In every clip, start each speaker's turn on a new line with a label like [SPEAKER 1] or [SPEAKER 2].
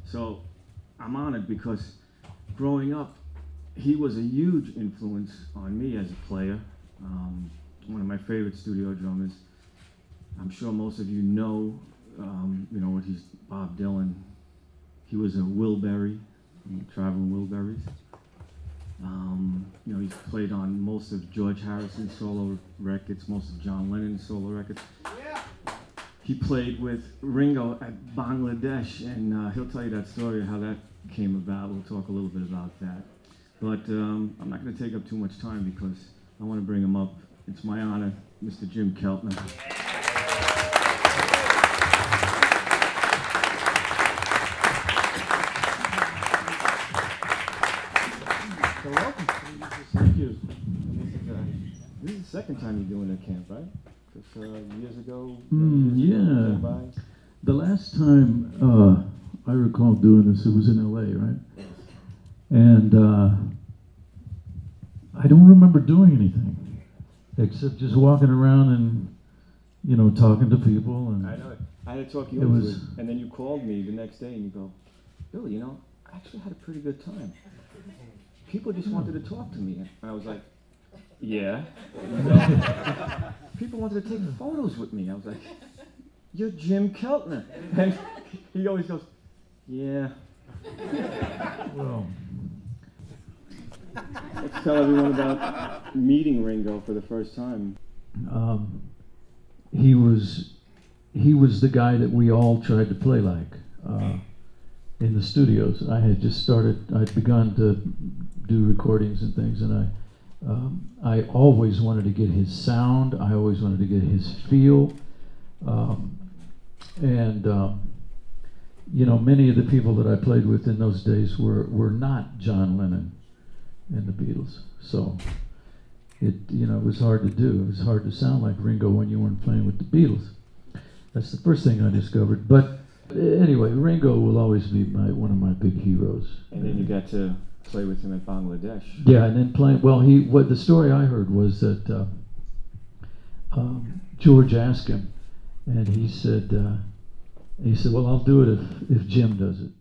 [SPEAKER 1] So I'm honored because growing up, he was a huge influence on me as a player. One of my favorite studio drummers. I'm sure most of you know what he's Bob Dylan. He was a Wiiburys, Traveling Wiiburys. He's played on most of George Harrison's solo records, most of John Lennon's solo records. Yeah. He played with Ringo at Bangladesh, and he'll tell you that story, how that came about. We'll talk a little bit about that. But I'm not going to take up too much time because I want to bring him up. It's my honor, Mr. Jim Keltner. So welcome. Thank you. This is the second time you're doing a camp, right? Because years ago,
[SPEAKER 2] yeah. The last time I recall doing this, it was in LA, right? And I don't remember doing anything except just walking around and talking to people. And
[SPEAKER 1] I know it. I had to talk you into it, and then you called me the next day and you go, Billy, I actually had a pretty good time. People just wanted to talk to me. And I was like, yeah. People wanted to take photos with me. I was like, you're Jim Keltner. And he always goes, yeah.
[SPEAKER 2] Well,
[SPEAKER 1] let's tell everyone about meeting Ringo for the first time.
[SPEAKER 2] He was the guy that we all tried to play like in the studios. I had just started. I'd begun to do recordings and things, and I always wanted to get his sound. I always wanted to get his feel, many of the people that I played with in those days were not John Lennon and the Beatles. So it was hard to do. It was hard to sound like Ringo when you weren't playing with the Beatles. That's the first thing I discovered. But anyway, Ringo will always be one of my big heroes.
[SPEAKER 1] And then you got to play with him at Bangladesh.
[SPEAKER 2] Yeah, and then playing. Well, what the story I heard was that George asked him, and he said, "Well, I'll do it if Jim does it."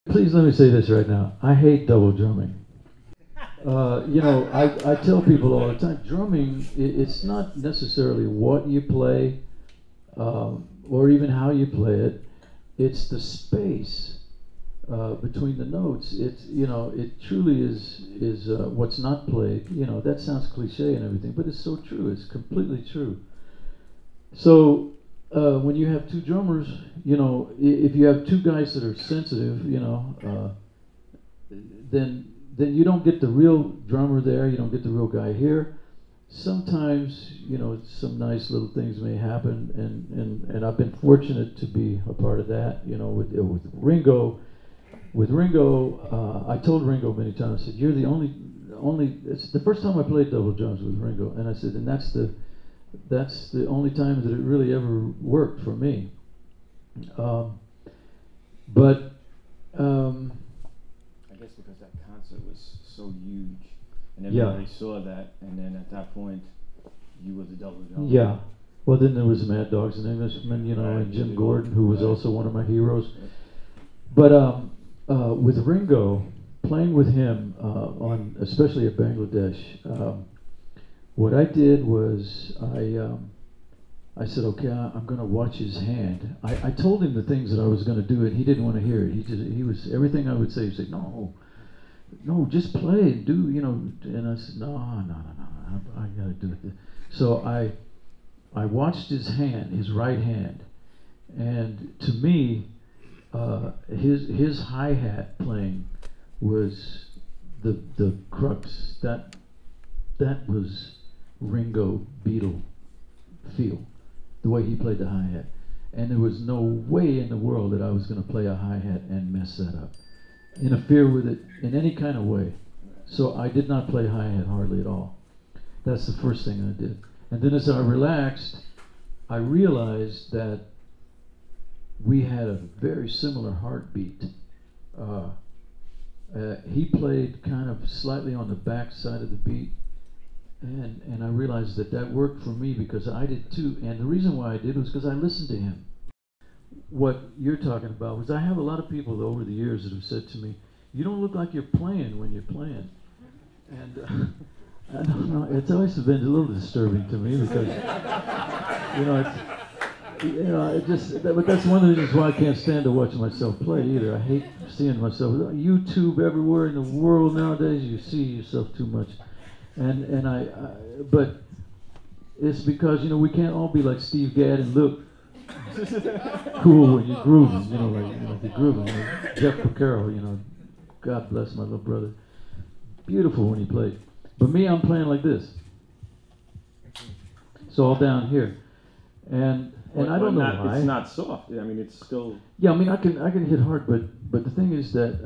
[SPEAKER 2] Please let me say this right now. I hate double drumming. I tell people all the time, drumming, it's not necessarily what you play or even how you play it. It's the space between the notes. It truly is what's not played. That sounds cliche and everything, but it's so true. It's completely true. So when you have two drummers, if you have two guys that are sensitive, then you don't get the real drummer there. You don't get the real guy here. Sometimes, some nice little things may happen, and I've been fortunate to be a part of that. With Ringo. With Ringo, I told Ringo many times. I said, "You're the only. It's the first time I played double drums with Ringo," and I said, "And that's the only time that it really ever worked for me."
[SPEAKER 1] I guess because that concert was so huge, and everybody saw that, and then at that point, you were the double drummer.
[SPEAKER 2] Yeah. Well, then there was Mad Dogs and Englishmen, and Jim Gordon, who was also one of my heroes. But with Ringo, playing with him especially at Bangladesh, what I did was I said, okay, I'm going to watch his hand. I told him the things that I was going to do, and he didn't want to hear it. He was everything I would say. He'd say, no, just play and do, And I said, no, I got to do it. So I watched his hand, his right hand, and to me, his hi-hat playing was the crux. That was Ringo Beatle feel, the way he played the hi-hat. And there was no way in the world that I was going to play a hi-hat and mess that up, interfere with it in any kind of way. So I did not play hi-hat hardly at all. That's the first thing I did. And then as I relaxed, I realized that we had a very similar heartbeat. He played kind of slightly on the back side of the beat, and I realized that worked for me because I did too. And the reason why I did was because I listened to him. what you're talking about was I have a lot of people over the years that have said to me, "You don't look like you're playing when you're playing," and I don't know. It's always been a little disturbing to me because it just. But that's one of the reasons why I can't stand to watch myself play either. I hate seeing myself. YouTube everywhere in the world nowadays, you see yourself too much, but it's because we can't all be like Steve Gadd and look cool when you're grooving. Like you're grooving. Jeff Porcaro, God bless my little brother. Beautiful when he played. But me, I'm playing like this. It's all down here, and I don't know why.
[SPEAKER 1] It's not soft. I mean, it's still.
[SPEAKER 2] Yeah, I mean, I can hit hard, but the thing is that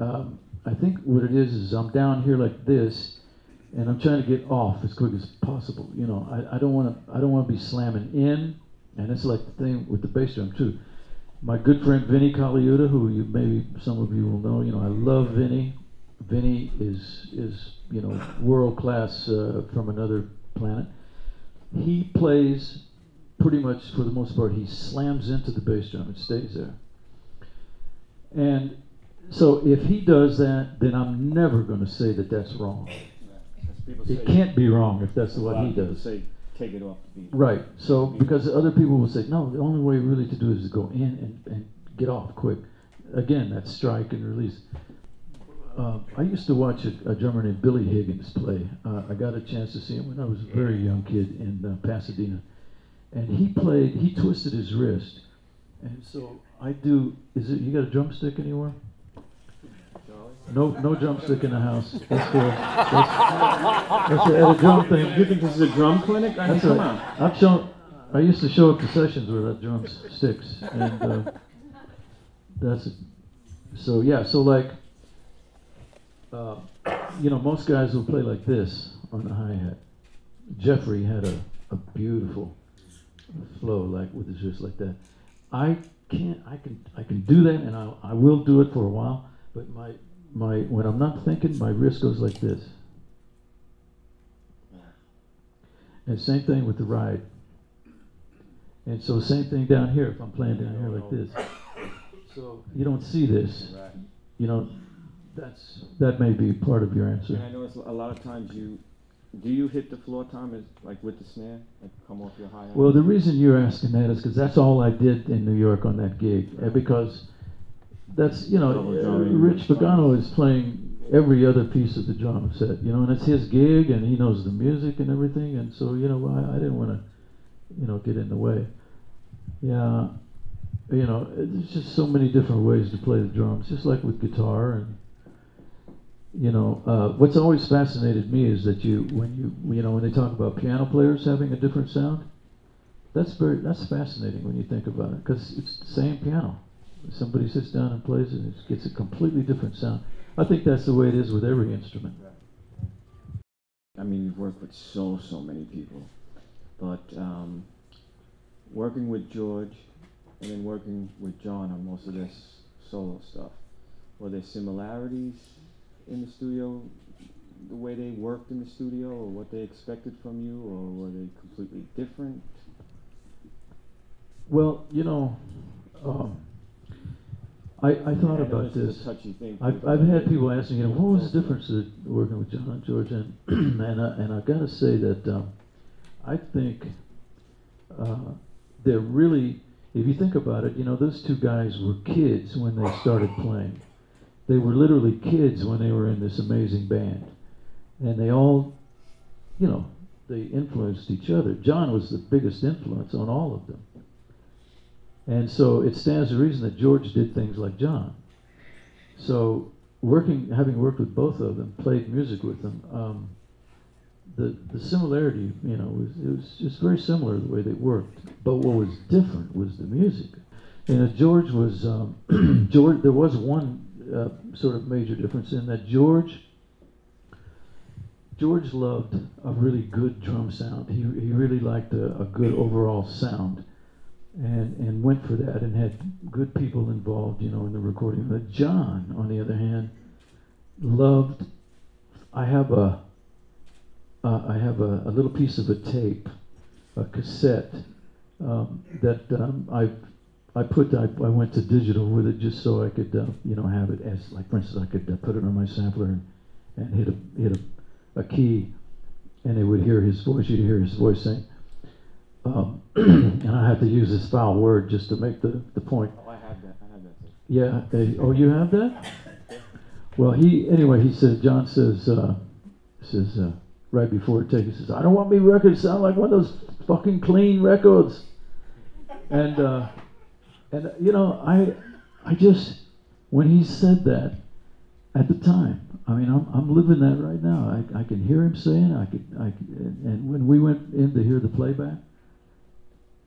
[SPEAKER 2] I think what it is I'm down here like this, and I'm trying to get off as quick as possible. I don't want to be slamming in, and it's like the thing with the bass drum too. My good friend Vinny Colaiuta, who maybe some of you will know, I love Vinny. Vinny is world class from another planet. He plays pretty much for the most part. He slams into the bass drum and stays there. And so if he does that, then I'm never going to say that that's wrong. It can't be wrong if that's what he does.
[SPEAKER 1] Say take it off the beat.
[SPEAKER 2] Right. So because other people will say no, the only way really to do it is to go in and get off quick. Again, that's strike and release. I used to watch a drummer named Billy Higgins play. I got a chance to see him when I was a very young kid in Pasadena. And he twisted his wrist. And so you got a drumstick anywhere? No drumstick in the house. That's a drum thing.
[SPEAKER 1] You think this is a drum clinic? Come on.
[SPEAKER 2] I used to show up to sessions without drumsticks. And that's it. So yeah, so like, most guys will play like this on the hi-hat. Jeffrey had a beautiful flow like with his wrist like that. I can do that, and I will do it for a while, but when I'm not thinking, my wrist goes like this. And same thing with the ride. And so same thing down here if I'm playing down here like this. So you don't see this. That may be part of your answer.
[SPEAKER 1] And I know a lot of times do you hit the floor tom like with the snare, like come off your hi-hat?
[SPEAKER 2] Well, the reason you're asking that is because that's all I did in New York on that gig. Because that's, Rich Pagano is playing every other piece of the drum set, and it's his gig, and he knows the music and everything, and so, I didn't want to, get in the way. Yeah, there's just so many different ways to play the drums, just like with guitar. And what's always fascinated me is that when they talk about piano players having a different sound, that's fascinating when you think about it, because it's the same piano. Somebody sits down and plays it, it gets a completely different sound. I think that's the way it is with every instrument.
[SPEAKER 1] I mean, you've worked with so many people, but working with George and then working with John on most of this solo stuff, were there similarities in the studio, the way they worked in the studio, or what they expected from you, or were they completely different?
[SPEAKER 2] Well, I thought about this.
[SPEAKER 1] A touchy thing.
[SPEAKER 2] I've had people ask me, what was the difference of working with John and George, and I've got to say that I think they're really, if you think about it, those two guys were kids when they started playing. They were literally kids when they were in this amazing band, and they all, they influenced each other. John was the biggest influence on all of them. And so it stands to reason that George did things like John. So having worked with both of them, played music with them, the similarity, it was just very similar the way they worked. But what was different was the music. George was, there was one sort of major difference in that George loved a really good drum sound. He really liked a good overall sound. And went for that and had good people involved, in the recording. But John, on the other hand, loved. I have a little piece of a tape, a cassette that I went to digital with it just so I could you know, have it as, like, for instance, I could put it on my sampler and hit a key, and it would hear his voice. You'd hear his voice saying, and I had to use this foul word just to make the point.
[SPEAKER 1] Oh, I have that too.
[SPEAKER 2] Yeah. Oh, you have that? Well, he said, John says right before it takes, he says, I don't want me records to sound like one of those fucking clean records. And you know, I just, when he said that at the time, I mean, I'm living that right now. I can hear him saying, and when we went in to hear the playback,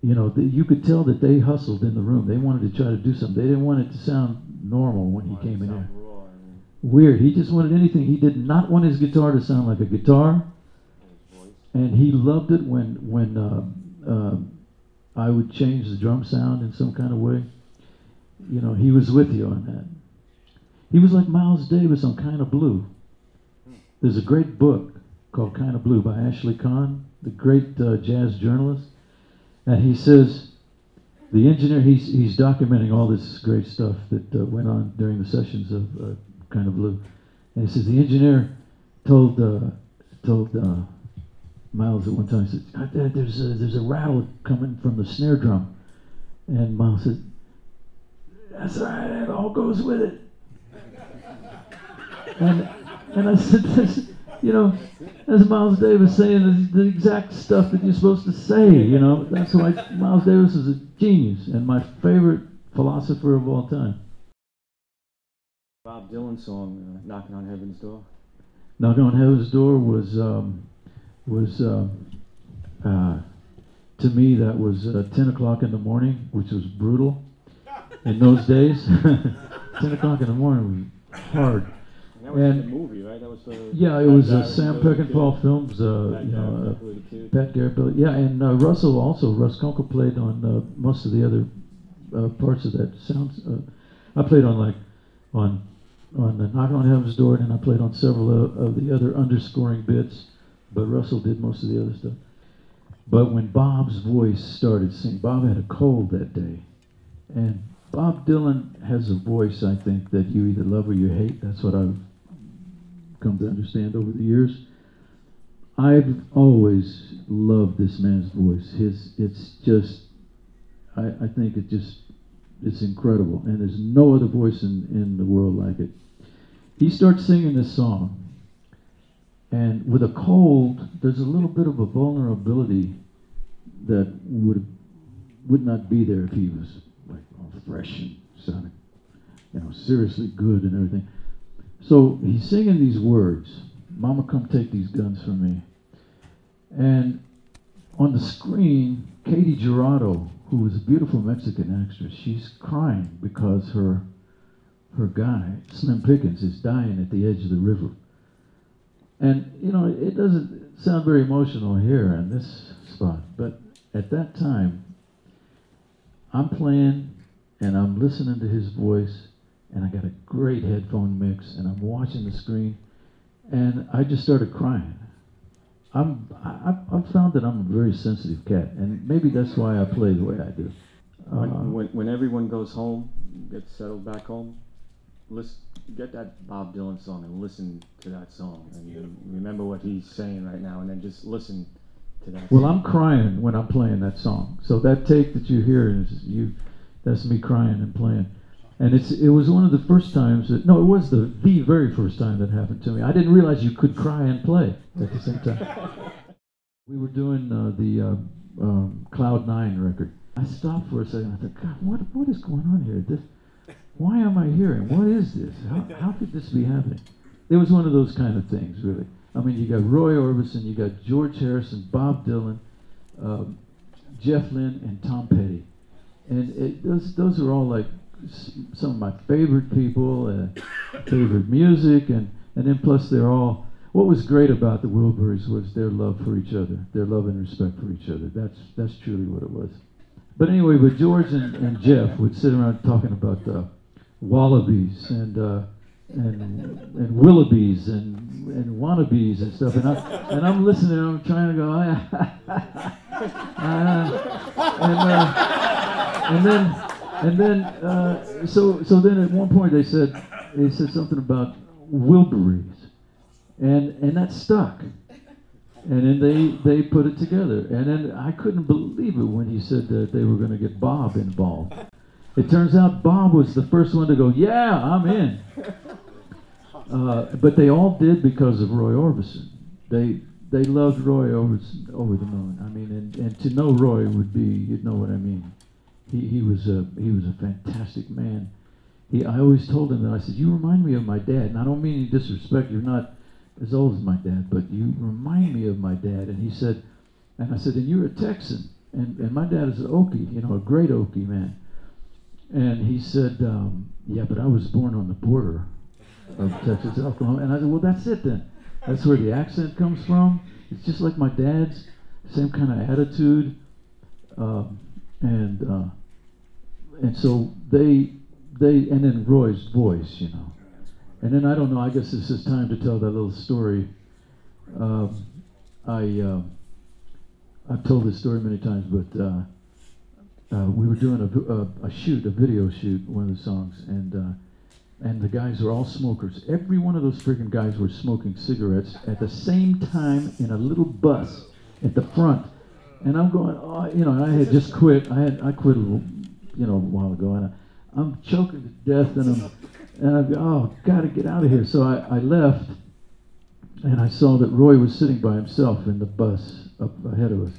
[SPEAKER 2] you know, you could tell that they hustled in the room. They wanted to try to do something. They didn't want it to sound normal when he came in there. Weird. He just wanted anything. He did not want his guitar to sound like a guitar, and he loved it when I would change the drum sound in some kind of way. You know, he was with you on that. He was like Miles Davis on Kind of Blue. There's a great book called Kind of Blue by Ashley Kahn, the great jazz journalist. And he says, the engineer, he's documenting all this great stuff that went on during the sessions of Kind of Blue. And he says, the engineer told Miles at one time, he said, there's a rattle coming from the snare drum. And Miles said, that's all right, it all goes with it. And I said, you know, that's Miles Davis saying the exact stuff that you're supposed to say, you know. That's why Miles Davis is a genius and my favorite philosopher of all time.
[SPEAKER 1] Bob Dylan song, Knocking on Heaven's Door.
[SPEAKER 2] Knocking on Heaven's Door was to me, that was 10 o'clock in the morning, which was brutal in those days. 10 o'clock in the morning was hard.
[SPEAKER 1] And that was the movie, right? That was
[SPEAKER 2] yeah, it was Sam Peckinpah Films, you know, Pat Garrett, Billy. Yeah, and Russ Kunkel played on most of the other parts of that sounds. I played on the Knockin' on Heaven's Door, and I played on several of the other underscoring bits, but Russell did most of the other stuff. But when Bob's voice started singing, Bob had a cold that day, and Bob Dylan has a voice, I think, that you either love or you hate. That's what I've come to understand over the years. I've always loved this man's voice. It's just, I think it's incredible, and there's no other voice in the world like it. He starts singing this song, and with a cold, there's a little bit of a vulnerability that would not be there if he was like all fresh and sounding, you know, seriously good and everything. So he's singing these words, "Mama, come take these guns from me." And on the screen, Katie Gerardo, who was a beautiful Mexican actress, she's crying because her guy, Slim Pickens, is dying at the edge of the river. And, you know, it doesn't sound very emotional here in this spot, but at that time, I'm playing and I'm listening to his voice, and I got a great headphone mix, and I'm watching the screen, and I just started crying. I've found that I'm a very sensitive cat, and maybe that's why I play the way I do.
[SPEAKER 1] When everyone goes home, gets settled back home, get that Bob Dylan song and listen to that song, and remember what he's saying right now, and then just listen to that
[SPEAKER 2] Well,
[SPEAKER 1] song.
[SPEAKER 2] I'm crying when I'm playing that song. So that take that you hear that's me crying and playing. And it was one of the first times it was the very first time that happened to me. I didn't realize you could cry and play at the same time. We were doing the Cloud 9 record. I stopped for a second. I thought, God, what is going on here? Why am I here? And what is this? How could this be happening? It was one of those kind of things, really. I mean, you got Roy Orbison, you got George Harrison, Bob Dylan, Jeff Lynne, and Tom Petty. And those are all like some of my favorite people, favorite music, and then plus they're all, what was great about the Wiiburys was their love for each other, their love and respect for each other. That's truly what it was. But anyway, but George and Jeff would sit around talking about wallabies and willoughbys and wannabes and stuff, and I'm listening, and I'm trying to go, and And then, so then at one point they said something about Wiiburys, and that stuck. And then they put it together. And then I couldn't believe it when he said that they were going to get Bob involved. It turns out Bob was the first one to go, yeah, I'm in. But they all did because of Roy Orbison. They loved Roy Orbison over the moon. I mean, and to know Roy would be, you'd know what I mean. He was a fantastic man. I always told him that, I said, you remind me of my dad. And I don't mean any disrespect, you're not as old as my dad, but you remind me of my dad. And he said, and I said, and you're a Texan. And my dad is an Okie, a great Okie man. And he said, yeah, but I was born on the border of Texas and Oklahoma. And I said, well, that's it then. That's where the accent comes from. It's just like my dad's, same kind of attitude. And so they, and then Roy's voice, And then I don't know, I guess this is time to tell that little story. I've told this story many times, but we were doing a video shoot, one of the songs, and the guys are all smokers. Every one of those freaking guys were smoking cigarettes at the same time in a little bus at the front. And I'm going, I had just quit. I quit a while ago, and I'm choking to death, and I go, oh, gotta get out of here. So I left, and I saw that Roy was sitting by himself in the bus up ahead of us.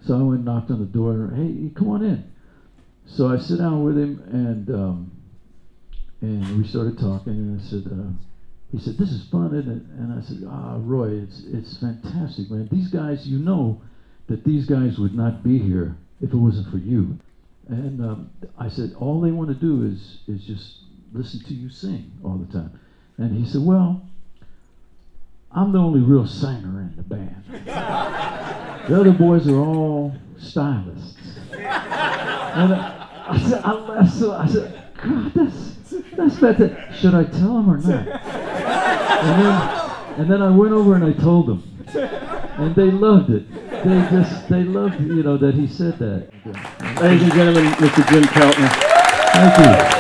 [SPEAKER 2] So I went and knocked on the door, hey, come on in. So I sit down with him, and we started talking, and I said, he said, this is fun, isn't it? And I said, Roy, it's fantastic, man. These guys, that these guys would not be here if it wasn't for you. And I said, all they want to do is just listen to you sing all the time. And he said, well, I'm the only real singer in the band. The other boys are all stylists. And I said, I laughed, so I said, God, that's fantastic. Should I tell him or not? And then I went over and I told them. And they loved it. They loved, that he said that.
[SPEAKER 3] Ladies and gentlemen, Mr. Jim Keltner.
[SPEAKER 2] Thank you.